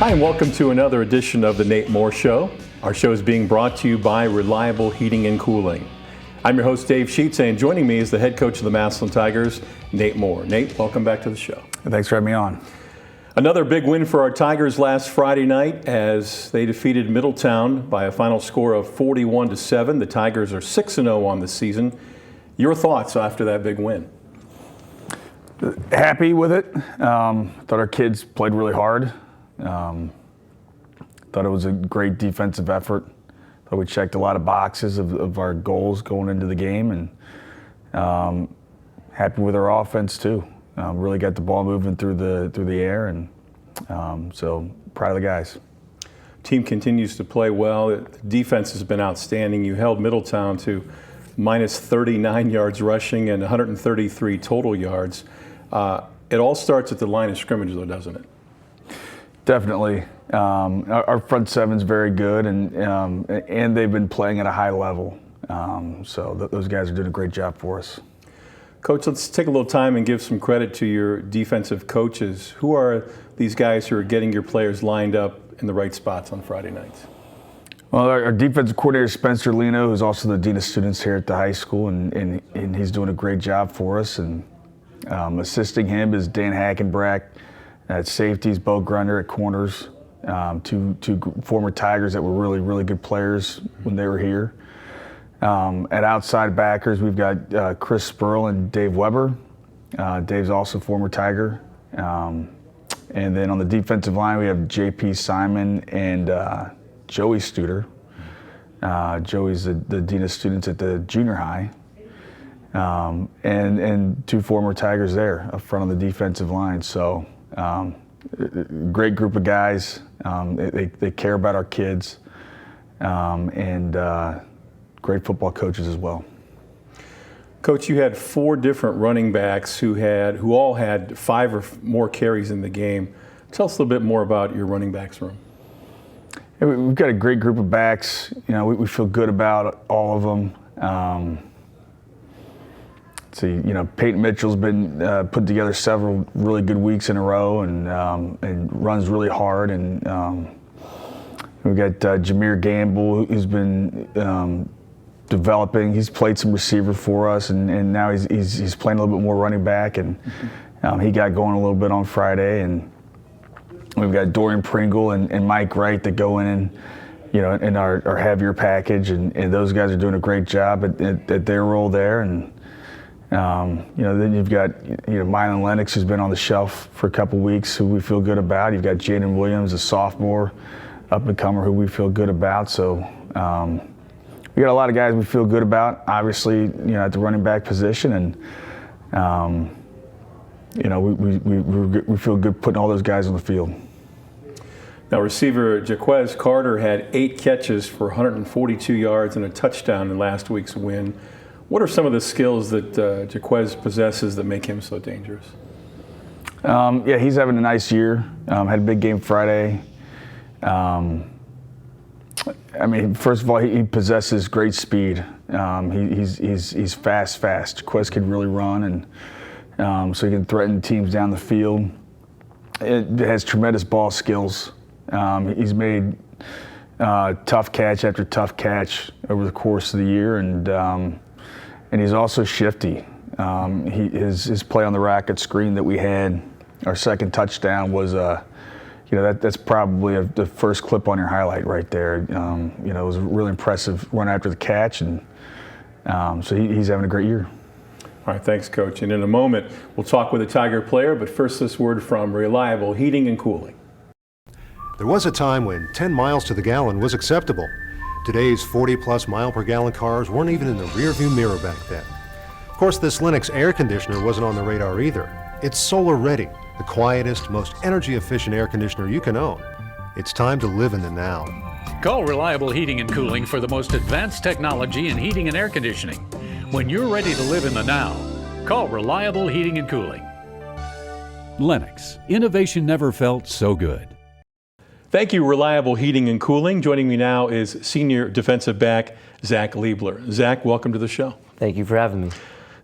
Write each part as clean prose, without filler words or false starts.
Hi, and welcome to another edition of the Nate Moore Show. Our show is being brought to you by Reliable Heating and Cooling. I'm your host, Dave Sheets, and joining me is the head coach of the Massillon Tigers, Nate Moore. Nate, welcome back to the show. Thanks for having me on. Another big win for our Tigers last Friday night as they defeated Middletown by a final score of 41-7. The Tigers are 6-0 on the season. Your thoughts after that big win? Happy with it. Thought our kids played really hard. Thought it was a great defensive effort. Thought we checked a lot of boxes of our goals going into the game, and happy with our offense too. Really got the ball moving through the air, and so proud of the guys. Team continues to play well. The defense has been outstanding. You held Middletown to minus 39 yards rushing and 133 total yards. It all starts at the line of scrimmage, though, doesn't it? Definitely. Our front seven's very good, and they've been playing at a high level. So those guys are doing a great job for us. Coach, let's take a little time and give some credit to your defensive coaches. Who are these guys who are getting your players lined up in the right spots on Friday nights? Well, our defensive coordinator, Spencer Lino, who's also the dean of students here at the high school, and he's doing a great job for us. And assisting him is Dan Hackenbrack at safeties, Bo Grunder at corners, two former Tigers that were really, really good players when they were here. At outside backers, we've got Chris Spurl and Dave Weber. Dave's also a former Tiger. And then on the defensive line, we have JP Simon and Joey Studer. Joey's the dean of students at the junior high. And two former Tigers there up front on the defensive line. So great group of guys. They care about our kids, and great football coaches as well. Coach, you had 4 different running backs who all had 5 or more carries in the game. Tell us a little bit more about your running backs room. Yeah, we've got a great group of backs. You know, we feel good about all of them. Peyton Mitchell's been put together several really good weeks in a row, and runs really hard. And we've got Jameer Gamble, who's been developing. He's played some receiver for us, and now he's playing a little bit more running back. And he got going a little bit on Friday. And we've got Dorian Pringle and Mike Wright that go in in our heavier package, and those guys are doing a great job at their role there. And then you've got Mylan Lennox, who's been on the shelf for a couple weeks, who we feel good about. You've got Jaden Williams, a sophomore up-and-comer, who we feel good about. So we got a lot of guys we feel good about, obviously, at the running back position, and we feel good putting all those guys on the field. Now, receiver Jaquez Carter had 8 catches for 142 yards and a touchdown in last week's win. What are some of the skills that Jaquez possesses that make him so dangerous? He's having a nice year. Had a big game Friday. First of all, he possesses great speed. He's fast. Jaquez can really run, and so he can threaten teams down the field. It has tremendous ball skills. He's made tough catch after tough catch over the course of the year, and he's also shifty. His play on the racket screen that we had, our second touchdown, was that's probably the first clip on your highlight right there. It was a really impressive run after the catch, and so he's having a great year. All right, thanks, Coach. And in a moment, we'll talk with a Tiger player, but first this word from Reliable Heating and Cooling. There was a time when 10 miles to the gallon was acceptable. Today's 40-plus mile-per-gallon cars weren't even in the rearview mirror back then. Of course, this Lennox air conditioner wasn't on the radar either. It's solar-ready, the quietest, most energy-efficient air conditioner you can own. It's time to live in the now. Call Reliable Heating and Cooling for the most advanced technology in heating and air conditioning. When you're ready to live in the now, call Reliable Heating and Cooling. Lennox, innovation never felt so good. Thank you, Reliable Heating and Cooling. Joining me now is senior defensive back Zach Liebler. Zach, welcome to the show. Thank you for having me.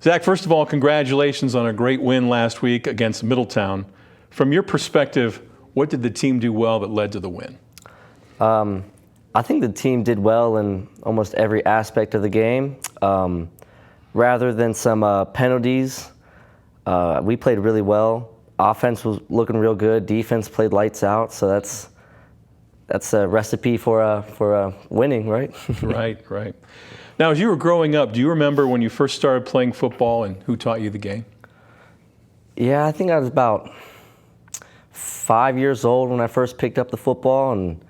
Zach, first of all, congratulations on a great win last week against Middletown. From your perspective, What did the team do well that led to the win? I think the team did well in almost every aspect of the game. Rather than some penalties, we played really well. Offense was looking real good. Defense played lights out. So that's a recipe for winning, right? Right. Now, as you were growing up, do you remember when you first started playing football and who taught you the game? Yeah, I think I was about 5 years old when I first picked up the football, and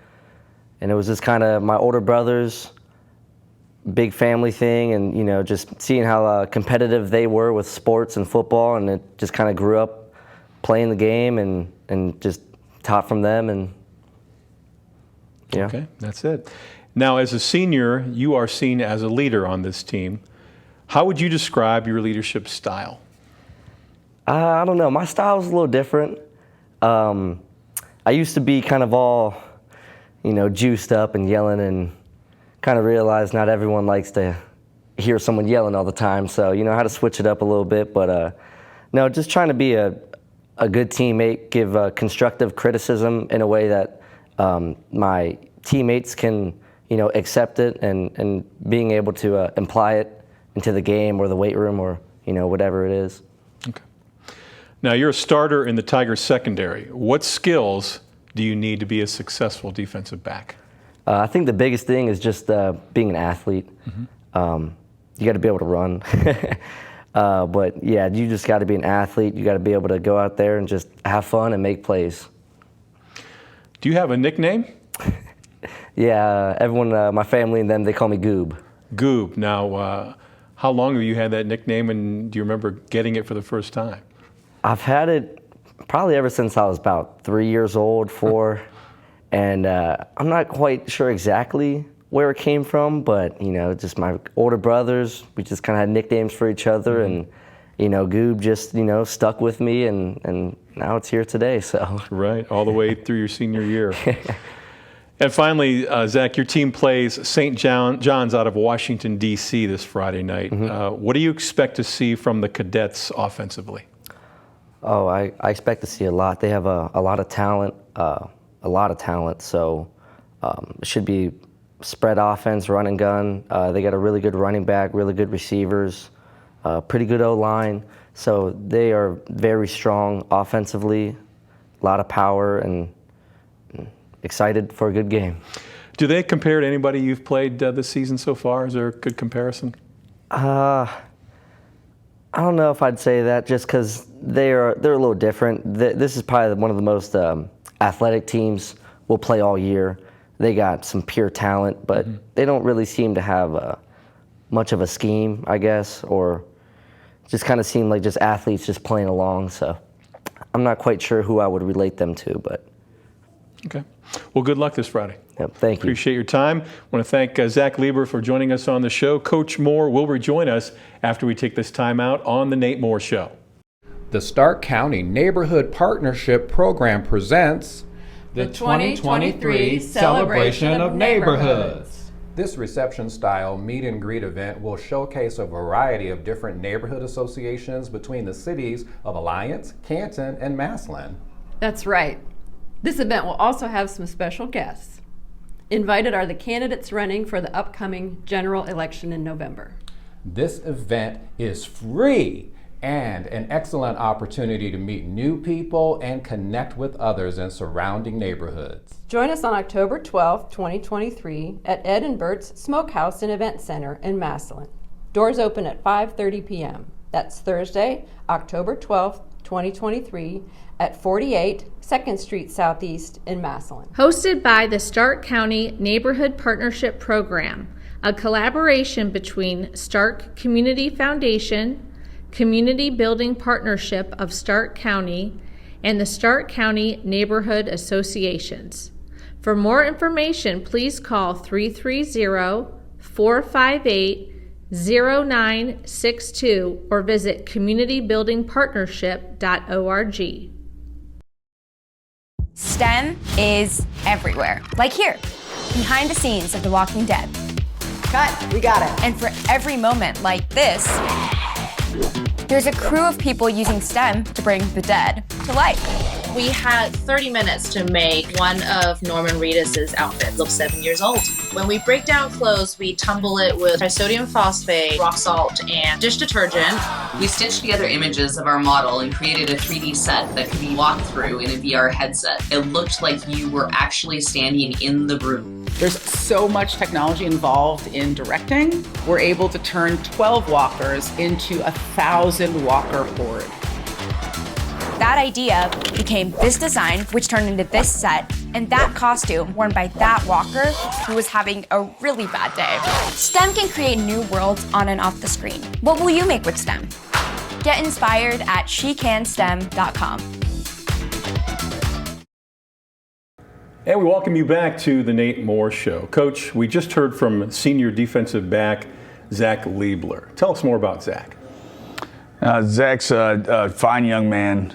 it was just kind of my older brothers, big family thing, and just seeing how competitive they were with sports and football, and it just kind of grew up playing the game and just taught from them, and yeah. Okay, that's it. Now, as a senior, you are seen as a leader on this team. How would you describe your leadership style? I don't know. My style is a little different. I used to be kind of all, juiced up and yelling, and kind of realized not everyone likes to hear someone yelling all the time. So, I had to switch it up a little bit. But no, just trying to be a good teammate, give constructive criticism in a way that my teammates can, accept it, and being able to imply it into the game or the weight room or, whatever it is. Okay. Now, you're a starter in the Tigers secondary. What skills do you need to be a successful defensive back? I think the biggest thing is just being an athlete. Mm-hmm. You got to be able to run. But, yeah, you just got to be an athlete. You got to be able to go out there and just have fun and make plays. Do you have a nickname? Yeah, everyone, my family and them, they call me Goob. Goob. Now, how long have you had that nickname, and do you remember getting it for the first time? I've had it probably ever since I was about 3 years old, 4, and I'm not quite sure exactly where it came from, but, just my older brothers, we just kind of had nicknames for each other, and, Goob just, stuck with me, and now it's here today, so. Right, all the way through your senior year. And finally, Zach, your team plays St. John's out of Washington, D.C. this Friday night. Mm-hmm. What do you expect to see from the Cadets offensively? Oh, I expect to see a lot. They have a lot of talent, so it should be spread offense, run and gun. They got a really good running back, really good receivers, pretty good O-line. So they are very strong offensively, a lot of power, and excited for a good game. Do they compare to anybody you've played this season so far? Is there a good comparison? I don't know if I'd say that, just because they're a little different. This is probably one of the most athletic teams we'll play all year. They got some pure talent, but they don't really seem to have much of a scheme, I guess, or just kind of seem like just athletes just playing along. So I'm not quite sure who I would relate them to, but. Okay. Well, good luck this Friday. Yep, thank you. Appreciate your time. I want to thank Zach Lieber for joining us on the show. Coach Moore will rejoin us after we take this time out on The Nate Moore Show. The Stark County Neighborhood Partnership Program presents the 2023 Celebration of Neighborhoods. This reception-style meet-and-greet event will showcase a variety of different neighborhood associations between the cities of Alliance, Canton, and Massillon. That's right. This event will also have some special guests. Invited are the candidates running for the upcoming general election in November. This event is free and an excellent opportunity to meet new people and connect with others in surrounding neighborhoods. Join us on October 12th, 2023 at Ed and Bert's Smokehouse and Event Center in Massillon. Doors open at 5:30 p.m. That's Thursday, October 12th, 2023 at 48 2nd Street Southeast in Massillon. Hosted by the Stark County Neighborhood Partnership Program, a collaboration between Stark Community Foundation, Community Building Partnership of Stark County, and the Stark County Neighborhood Associations. For more information, please call 330-458-0962 or visit communitybuildingpartnership.org. STEM is everywhere. Like here, behind the scenes of The Walking Dead. Cut, we got it. And for every moment like this, there's a crew of people using STEM to bring the dead to life. We had 30 minutes to make one of Norman Reedus's outfits. Look 7 years old. When we break down clothes, we tumble it with trisodium phosphate, rock salt, and dish detergent. We stitched together images of our model and created a 3D set that could be walked through in a VR headset. It looked like you were actually standing in the room. There's so much technology involved in directing. We're able to turn 12 walkers into 1,000 walker horde. That idea became this design, which turned into this set, and that costume worn by that walker who was having a really bad day. STEM can create new worlds on and off the screen. What will you make with STEM? Get inspired at shecanstem.com. And we welcome you back to the Nate Moore Show. Coach, we just heard from senior defensive back Zach Liebler. Tell us more about Zach. Zach's a fine young man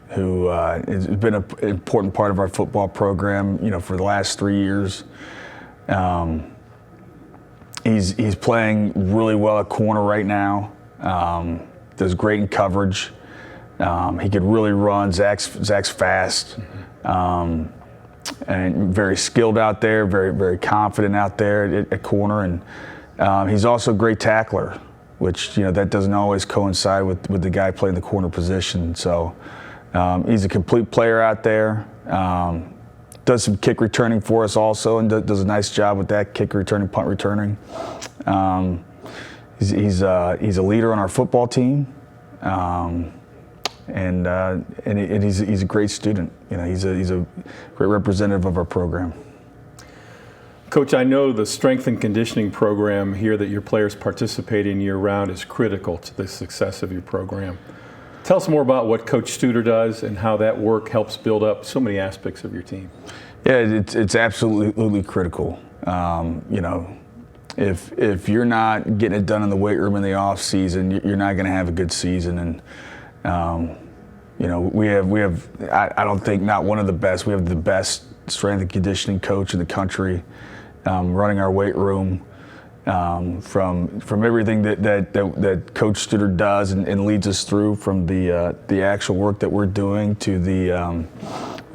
who has been an important part of our football program, for the last 3 years. He's playing really well at corner right now. Does great in coverage. He could really run. Zach's fast. And very skilled out there, very, very confident out there at corner. And he's also a great tackler, which, that doesn't always coincide with the guy playing the corner position. So he's a complete player out there. Does some kick returning for us also, and does a nice job with that, kick returning, punt returning. He's a leader on our football team. And he's a great student. He's a great representative of our program. Coach, I know the strength and conditioning program here that your players participate in year-round is critical to the success of your program. Tell us more about what Coach Studer does and how that work helps build up so many aspects of your team. Yeah, it's absolutely critical. If you're not getting it done in the weight room in the off season, you're not going to have a good season. And we have I don't think not one of the best. We have the best strength and conditioning coach in the country. Running our weight room, from everything that Coach Studer does and leads us through, from the actual work that we're doing to the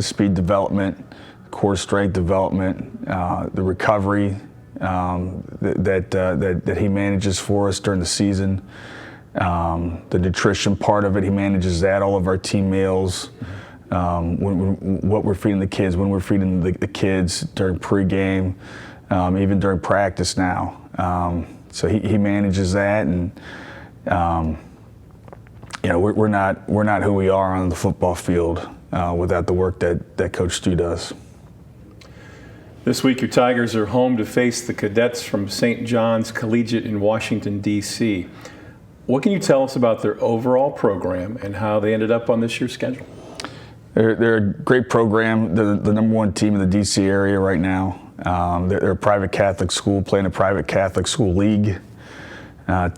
speed development, core strength development, the recovery that he manages for us during the season, the nutrition part of it, he manages that, all of our team meals. What we're feeding the kids, when we're feeding the kids during pregame, even during practice now. So he manages that, and we're not who we are on the football field without the work that Coach Stu does. This week, your Tigers are home to face the Cadets from St. John's Collegiate in Washington, D.C. What can you tell us about their overall program and how they ended up on this year's schedule? They're a great program. They're the number one team in the D.C. area right now. They're a private Catholic school playing a private Catholic school league.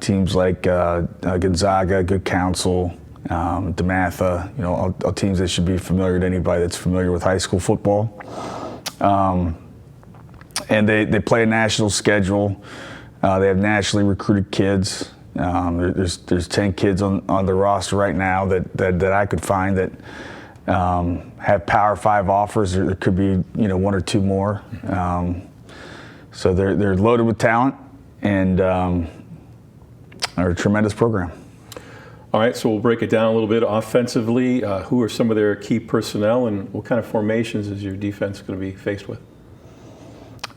Teams like Gonzaga, Good Counsel, DeMatha, all teams that should be familiar to anybody that's familiar with high school football. And they play a national schedule. They have nationally recruited kids. There's 10 kids on the roster right now that I could find that have Power 5 offers. There could be one or two more. So they're loaded with talent and are a tremendous program. All right, so we'll break it down a little bit. Offensively, who are some of their key personnel, and what kind of formations is your defense going to be faced with?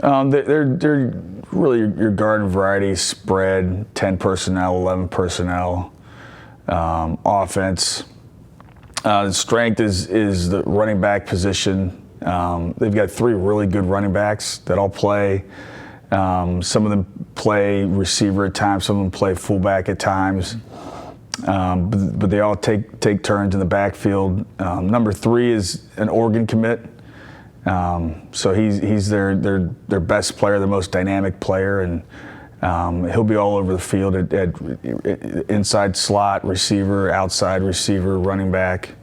They're really your garden variety spread, 10 personnel, 11 personnel. Offense. The strength is the running back position. They've got 3 really good running backs that all play. Some of them play receiver at times, some of them play fullback at times. But they all take turns in the backfield. Number 3 is an Oregon commit. So he's their best player, the most dynamic player, and he'll be all over the field at inside slot receiver, outside receiver, running back.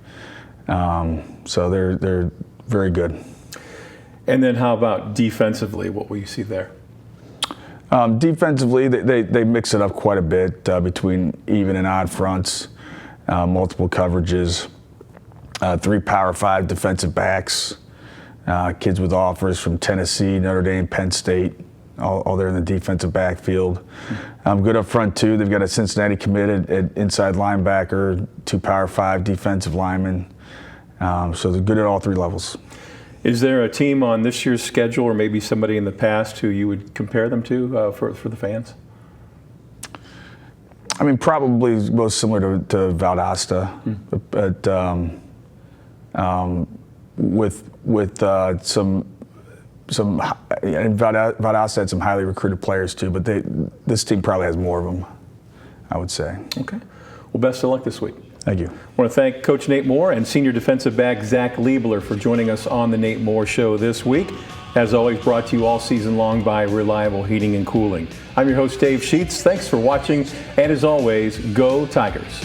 So they're very good. And then how about defensively? What will you see there? Defensively, they mix it up quite a bit between even and odd fronts, multiple coverages. 3 Power 5 defensive backs, kids with offers from Tennessee, Notre Dame, Penn State, all there in the defensive backfield. Good up front too. They've got a Cincinnati committed at inside linebacker, 2 Power 5 defensive linemen. So they're good at all 3 levels. Is there a team on this year's schedule, or maybe somebody in the past, who you would compare them to for the fans? I mean, probably most similar to Valdosta, but with some and Valdosta had some highly recruited players too, but this team probably has more of them, I would say. Okay. Well, best of luck this week. Thank you. I want to thank Coach Nate Moore and senior defensive back Zach Liebler for joining us on the Nate Moore Show this week. As always, brought to you all season long by Reliable Heating and Cooling. I'm your host, Dave Sheets. Thanks for watching, and as always, go Tigers.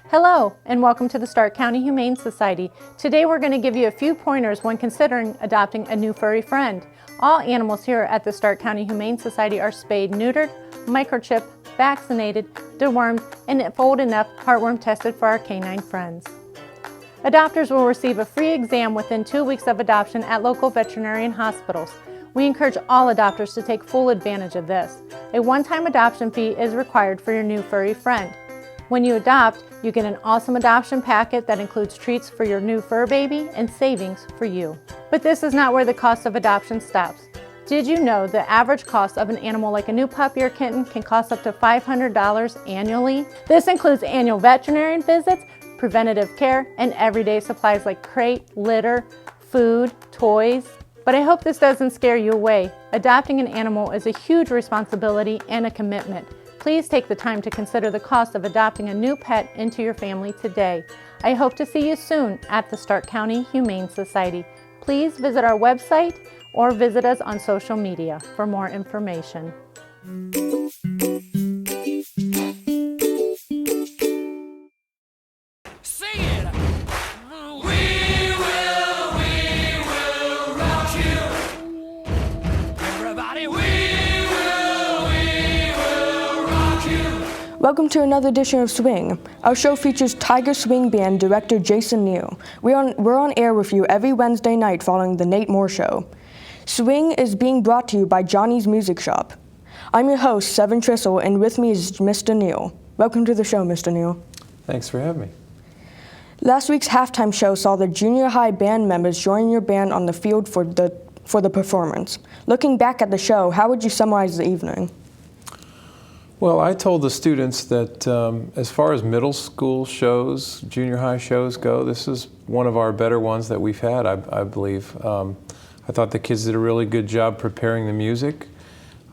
Hello, and welcome to the Stark County Humane Society. Today we're going to give you a few pointers when considering adopting a new furry friend. All animals here at the Stark County Humane Society are spayed, neutered, microchipped, vaccinated, dewormed, and if old enough, heartworm tested for our canine friends. Adopters will receive a free exam within 2 weeks of adoption at local veterinarian hospitals. We encourage all adopters to take full advantage of this. A one-time adoption fee is required for your new furry friend. When you adopt, you get an awesome adoption packet that includes treats for your new fur baby and savings for you. But this is not where the cost of adoption stops. Did you know the average cost of an animal like a new puppy or kitten can cost up to $500 annually? This includes annual veterinarian visits, preventative care, and everyday supplies like crate, litter, food, toys. But I hope this doesn't scare you away. Adopting an animal is a huge responsibility and a commitment. Please take the time to consider the cost of adopting a new pet into your family today. I hope to see you soon at the Stark County Humane Society. Please visit our website or visit us on social media for more information. Welcome to another edition of Swing. Our show features Tiger Swing Band director Jason Neel. We're on air with you every Wednesday night following the Nate Moore Show. Swing is being brought to you by Johnny's Music Shop. I'm your host, Seven Trissel, and with me is Mr. Neel. Welcome to the show, Mr. Neel. Thanks for having me. Last week's halftime show saw the junior high band members join your band on the field for the performance. Looking back at the show, how would you summarize the evening? Well, I told the students that as far as middle school shows, junior high shows go, this is one of our better ones that we've had, I believe. I thought the kids did a really good job preparing the music.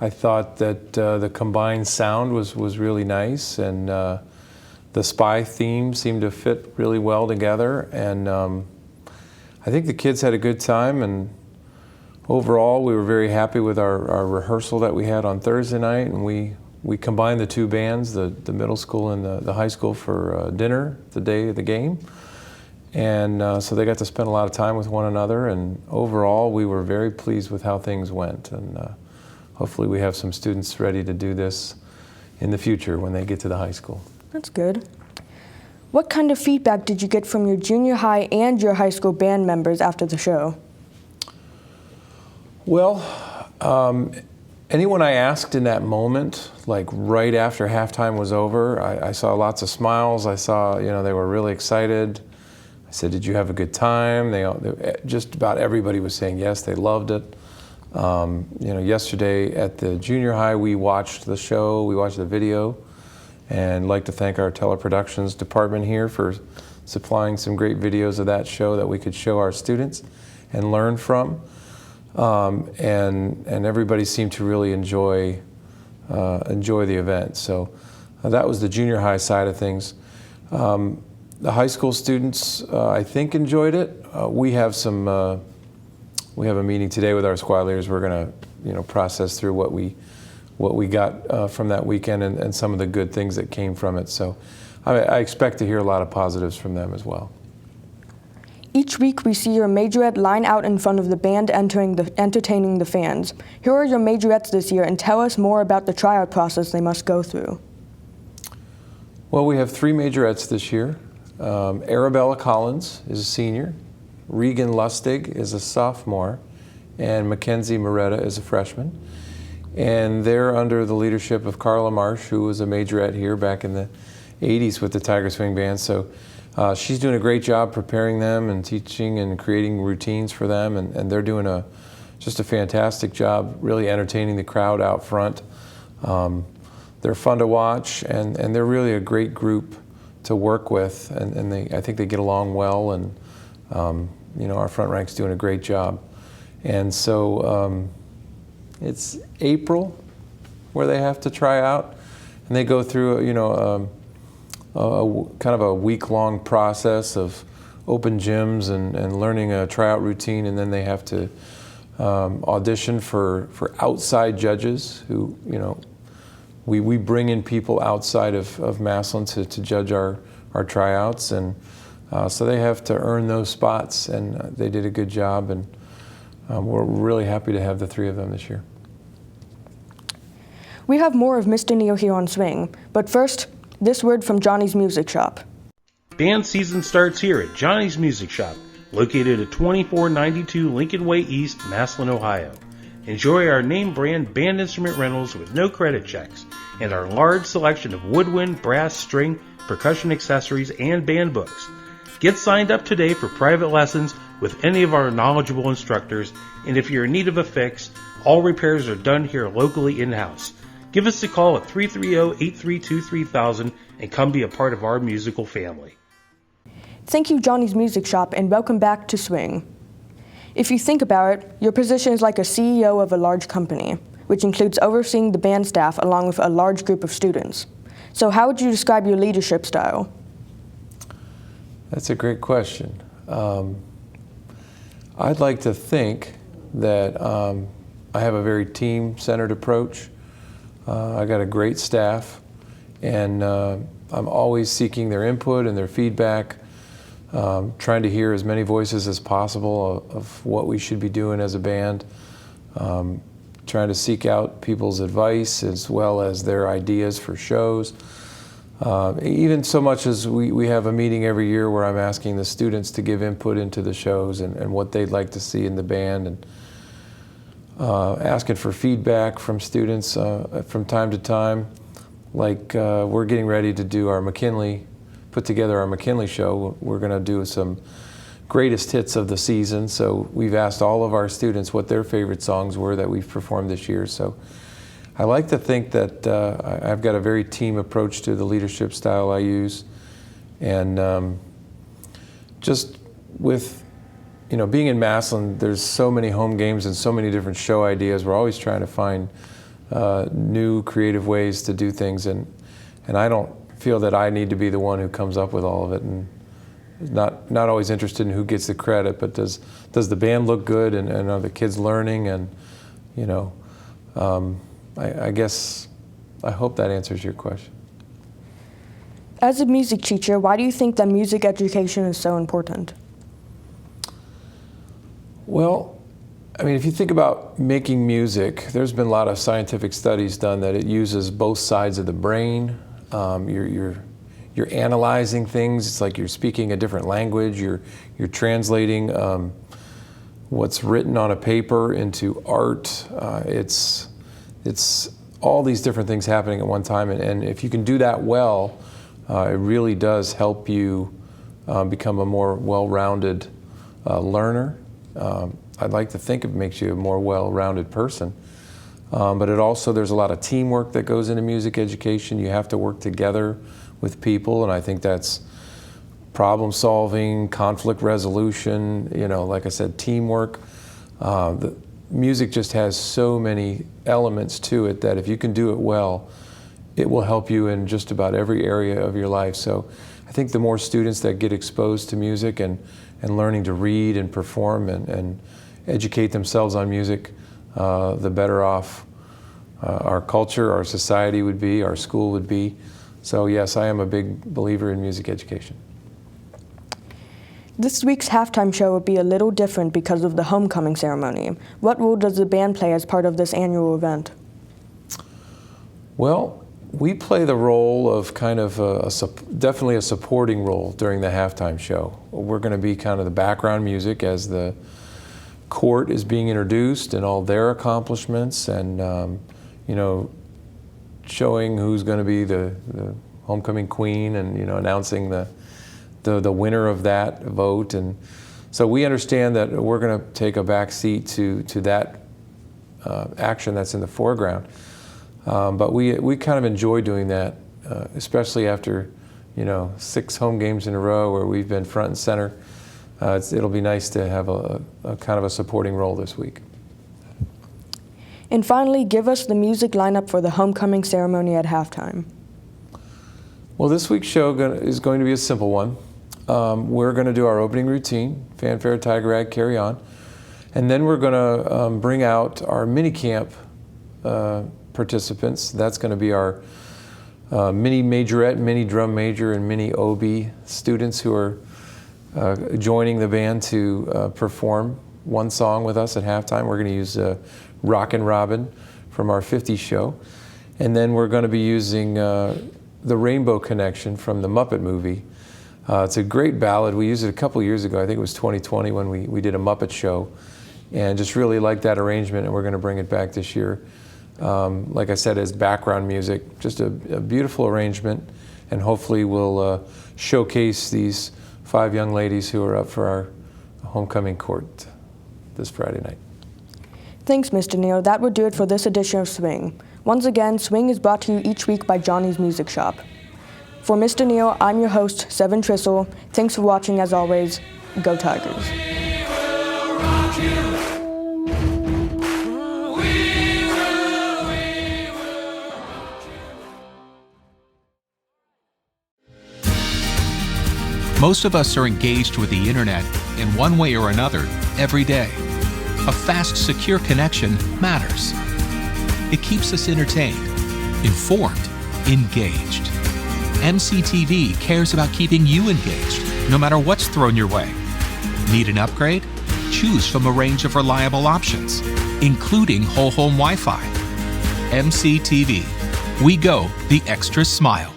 I thought that the combined sound was really nice, and the spy theme seemed to fit really well together. And I think the kids had a good time, and overall we were very happy with our rehearsal that we had on Thursday night, and we combined the two bands, the middle school and the high school, for dinner the day of the game. And so they got to spend a lot of time with one another, and overall we were very pleased with how things went. And hopefully we have some students ready to do this in the future when they get to the high school. That's good. What kind of feedback did you get from your junior high and your high school band members after the show? Well, anyone I asked in that moment, like right after halftime was over, I saw lots of smiles. I saw, they were really excited. I said, "Did you have a good time?" Just about everybody was saying yes, they loved it. Yesterday at the junior high, we watched the show, we watched the video, and I'd like to thank our teleproductions department here for supplying some great videos of that show that we could show our students and learn from. And everybody seemed to really enjoy the event. So that was the junior high side of things. The high school students, I think, enjoyed it. We have a meeting today with our squad leaders. We're going to, process through what we what we got from that weekend and some of the good things that came from it. So I expect to hear a lot of positives from them as well. Each week we see your majorette line out in front of the band entertaining the fans. Here are your majorettes this year, and tell us more about the tryout process they must go through. Well, we have 3 majorettes this year. Arabella Collins is a senior, Regan Lustig is a sophomore, and Mackenzie Moretta is a freshman. And they're under the leadership of Carla Marsh, who was a majorette here back in the 80s with the Tiger Swing Band. So she's doing a great job preparing them and teaching and creating routines for them, and they're doing just a fantastic job really entertaining the crowd out front. They're fun to watch, and they're really a great group to work with, and I think they get along well, and you know, our front rank's doing a great job. And so it's April where they have to try out, and they go through you know kind of a week-long process of open gyms and learning a tryout routine, and then they have to audition for outside judges who, you know, we bring in people outside of Massillon to judge our tryouts, and so they have to earn those spots, and they did a good job, and we're really happy to have the 3 of them this year. We have more of Mr. Neel here on Swing, but first, this word from Johnny's Music Shop. Band season starts here at Johnny's Music Shop, located at 2492 Lincoln Way East, Massillon, Ohio. Enjoy our name brand band instrument rentals with no credit checks and our large selection of woodwind, brass, string, percussion accessories, and band books. Get signed up today for private lessons with any of our knowledgeable instructors, and if you're in need of a fix, all repairs are done here locally in-house. Give us a call at 330-832-3000 and come be a part of our musical family. Thank you, Johnny's Music Shop, and welcome back to Swing. If you think about it, your position is like a CEO of a large company, which includes overseeing the band staff along with a large group of students. So how would you describe your leadership style? That's a great question. I'd like to think that I have a very team-centered approach. I got a great staff, and I'm always seeking their input and their feedback, trying to hear as many voices as possible of what we should be doing as a band, trying to seek out people's advice as well as their ideas for shows. Even so much as we have a meeting every year where I'm asking the students to give input into the shows and what they'd like to see in the band, and asking for feedback from students from time to time. Like we're getting ready to do our McKinley, put together our McKinley show. We're going to do some greatest hits of the season. So we've asked all of our students what their favorite songs were that we've performed this year. So I like to think that I've got a very team approach to the leadership style I use. And just with, you know, being in Massillon, there's so many home games and so many different show ideas. We're always trying to find new creative ways to do things. And I don't feel that I need to be the one who comes up with all of it. And not always interested in who gets the credit, but does the band look good, and are the kids learning? And, you know, I guess, I hope that answers your question. As a music teacher, why do you think that music education is so important? Well, I mean, if you think about making music, there's been a lot of scientific studies done that it uses both sides of the brain. You're analyzing things. It's like you're speaking a different language. You're translating what's written on a paper into art. It's all these different things happening at one time, and if you can do that well, it really does help you become a more well-rounded learner. I'd like to think it makes you a more well-rounded person. But it also, there's a lot of teamwork that goes into music education. You have to work together with people, and I think that's problem solving, conflict resolution, you know, like I said, teamwork. The music just has so many elements to it that if you can do it well, it will help you in just about every area of your life. So I think the more students that get exposed to music and learning to read and perform and educate themselves on music, the better off our culture, our society would be, our school would be. So yes, I am a big believer in music education. This week's halftime show will be a little different because of the homecoming ceremony. What role does the band play as part of this annual event? Well, we play the role of kind of definitely a supporting role during the halftime show. We're going to be kind of the background music as the court is being introduced and all their accomplishments, and you know, showing who's going to be the homecoming queen, and you know, announcing the winner of that vote. And so we understand that we're going to take a back seat to that action that's in the foreground. But we kind of enjoy doing that, especially after, you know, 6 home games in a row where we've been front and center. It'll be nice to have a kind of a supporting role this week. And finally, give us the music lineup for the homecoming ceremony at halftime. Well, this week's show is going to be a simple one. We're going to do our opening routine, Fanfare, Tiger Rag, Carry On. And then we're going to bring out our mini camp participants. That's going to be our mini majorette, mini drum major, and mini OB students who are joining the band to perform one song with us at halftime. We're going to use Rockin' Robin from our 50s show. And then we're going to be using The Rainbow Connection from the Muppet movie. It's a great ballad. We used it a couple years ago. I think it was 2020 when we did a Muppet show, and just really liked that arrangement, and we're going to bring it back this year. Like I said, as background music, just a beautiful arrangement, and hopefully we'll showcase these 5 young ladies who are up for our homecoming court this Friday night. Thanks, Mr. Neel. That would do it for this edition of Swing. Once again, Swing is brought to you each week by Johnny's Music Shop. For Mr. Neel, I'm your host, Seven Trissel. Thanks for watching as always. Go Tigers. Most of us are engaged with the internet in one way or another every day. A fast, secure connection matters. It keeps us entertained, informed, engaged. MCTV cares about keeping you engaged, no matter what's thrown your way. Need an upgrade? Choose from a range of reliable options, including whole home Wi-Fi. MCTV. We go the extra smile.